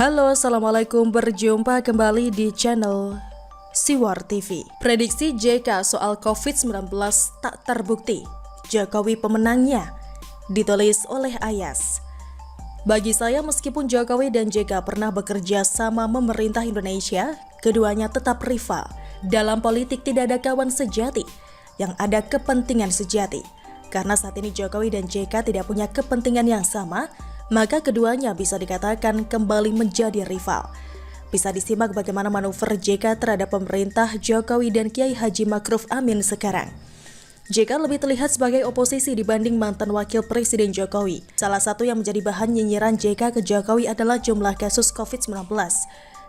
Halo, Assalamualaikum, berjumpa kembali di channel Siwar TV. Prediksi JK soal COVID-19 tak terbukti, Jokowi pemenangnya, ditulis oleh Ayas. Bagi saya, meskipun Jokowi dan JK pernah bekerja sama memerintah Indonesia, keduanya tetap rival. Dalam politik tidak ada kawan sejati, yang ada kepentingan sejati. Karena saat ini Jokowi dan JK tidak punya kepentingan yang sama, maka keduanya bisa dikatakan kembali menjadi rival. Bisa disimak bagaimana manuver JK terhadap pemerintah Jokowi dan Kiai Haji Ma'ruf Amin sekarang. JK lebih terlihat sebagai oposisi dibanding mantan wakil presiden Jokowi. Salah satu yang menjadi bahan nyinyiran JK ke Jokowi adalah jumlah kasus COVID-19.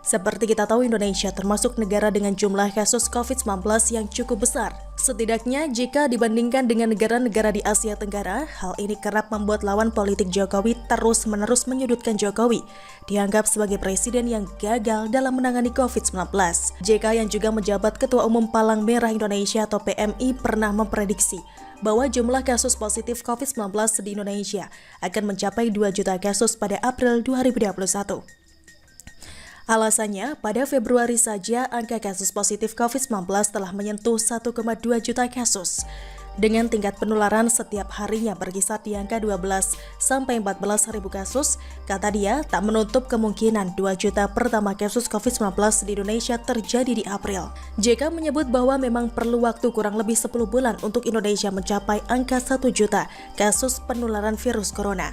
Seperti kita tahu, Indonesia termasuk negara dengan jumlah kasus COVID-19 yang cukup besar. Setidaknya jika dibandingkan dengan negara-negara di Asia Tenggara, hal ini kerap membuat lawan politik Jokowi terus-menerus menyudutkan Jokowi, dianggap sebagai presiden yang gagal dalam menangani COVID-19. JK yang juga menjabat Ketua Umum Palang Merah Indonesia atau PMI pernah memprediksi bahwa jumlah kasus positif COVID-19 di Indonesia akan mencapai 2 juta kasus pada April 2021. Alasannya, pada Februari saja angka kasus positif COVID-19 telah menyentuh 1,2 juta kasus. Dengan tingkat penularan setiap harinya berkisar di angka 12 sampai 14 ribu kasus, kata dia tak menutup kemungkinan 2 juta pertama kasus COVID-19 di Indonesia terjadi di April. JK menyebut bahwa memang perlu waktu kurang lebih 10 bulan untuk Indonesia mencapai angka 1 juta kasus penularan virus corona.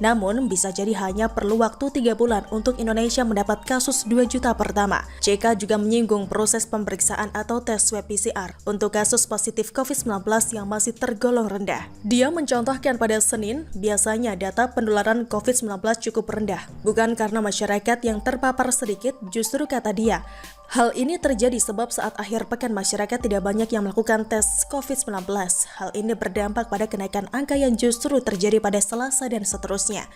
Namun, bisa jadi hanya perlu waktu 3 bulan untuk Indonesia mendapat kasus 2 juta pertama. JK juga menyinggung proses pemeriksaan atau tes swab PCR untuk kasus positif COVID-19 yang masih tergolong rendah. Dia mencontohkan pada Senin, biasanya data penularan COVID-19 cukup rendah. Bukan karena masyarakat yang terpapar sedikit, justru kata dia, hal ini terjadi sebab saat akhir pekan masyarakat tidak banyak yang melakukan tes COVID-19. Hal ini berdampak pada kenaikan angka yang justru terjadi pada Selasa dan seterusnya.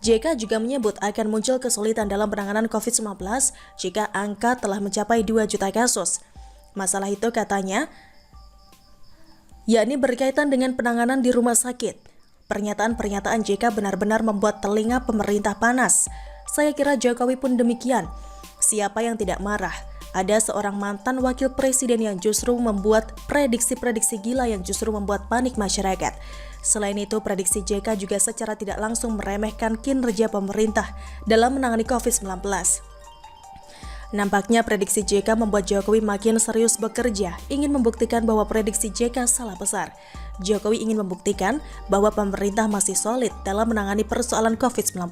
JK juga menyebut akan muncul kesulitan dalam penanganan COVID-19 jika angka telah mencapai 2 juta kasus. Masalah itu katanya, yakni berkaitan dengan penanganan di rumah sakit. Pernyataan-pernyataan JK benar-benar membuat telinga pemerintah panas. Saya kira Jokowi pun demikian. Siapa yang tidak marah? Ada seorang mantan wakil presiden yang justru membuat prediksi-prediksi gila yang justru membuat panik masyarakat. Selain itu, prediksi JK juga secara tidak langsung meremehkan kinerja pemerintah dalam menangani COVID-19. Nampaknya prediksi JK membuat Jokowi makin serius bekerja, ingin membuktikan bahwa prediksi JK salah besar. Jokowi ingin membuktikan bahwa pemerintah masih solid dalam menangani persoalan COVID-19.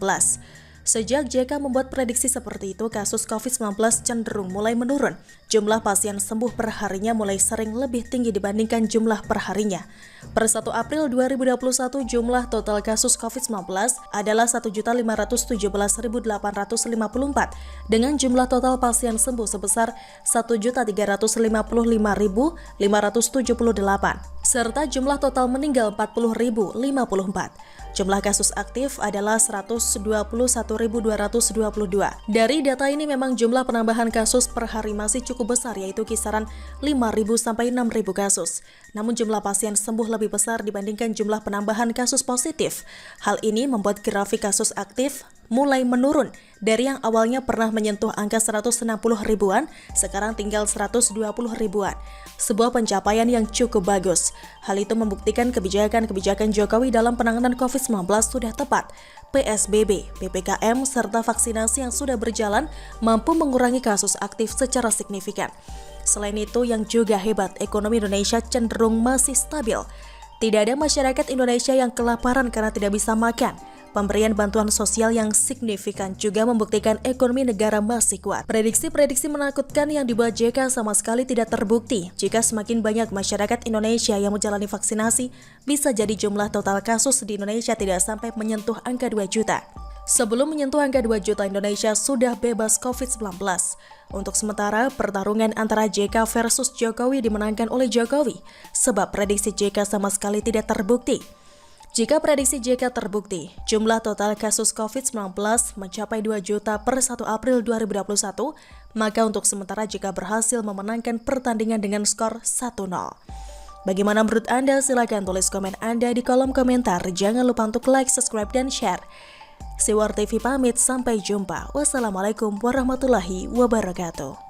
Sejak JK membuat prediksi seperti itu, kasus COVID-19 cenderung mulai menurun. Jumlah pasien sembuh per harinya mulai sering lebih tinggi dibandingkan jumlah per harinya. Per 1 April 2021, jumlah total kasus COVID-19 adalah 1.517.854 dengan jumlah total pasien sembuh sebesar 1.355.578 serta jumlah total meninggal 40.054. Jumlah kasus aktif adalah 121.222. Dari data ini memang jumlah penambahan kasus per hari masih cukup besar, yaitu kisaran 5.000 sampai 6.000 kasus. Namun jumlah pasien sembuh lebih besar dibandingkan jumlah penambahan kasus positif. Hal ini membuat grafik kasus aktif mulai menurun dari yang awalnya pernah menyentuh angka 160 ribuan, sekarang tinggal 120 ribuan. Sebuah pencapaian yang cukup bagus. Hal itu membuktikan kebijakan-kebijakan Jokowi dalam penanganan COVID-19 sudah tepat. PSBB, PPKM, serta vaksinasi yang sudah berjalan mampu mengurangi kasus aktif secara signifikan. Selain itu, yang juga hebat, ekonomi Indonesia cenderung masih stabil. Tidak ada masyarakat Indonesia yang kelaparan karena tidak bisa makan. Pemberian bantuan sosial yang signifikan juga membuktikan ekonomi negara masih kuat. Prediksi-prediksi menakutkan yang dibuat JK sama sekali tidak terbukti. Jika semakin banyak masyarakat Indonesia yang menjalani vaksinasi, bisa jadi jumlah total kasus di Indonesia tidak sampai menyentuh angka 2 juta. Sebelum menyentuh angka 2 juta, Indonesia sudah bebas COVID-19. Untuk sementara, pertarungan antara JK versus Jokowi dimenangkan oleh Jokowi, sebab prediksi JK sama sekali tidak terbukti. Jika prediksi JK terbukti, jumlah total kasus COVID-19 mencapai 2 juta per 1 April 2021, maka untuk sementara JK berhasil memenangkan pertandingan dengan skor 1-0. Bagaimana menurut Anda? Silakan tulis komen Anda di kolom komentar. Jangan lupa untuk like, subscribe, dan share. Siwar TV pamit, sampai jumpa. Wassalamualaikum warahmatullahi wabarakatuh.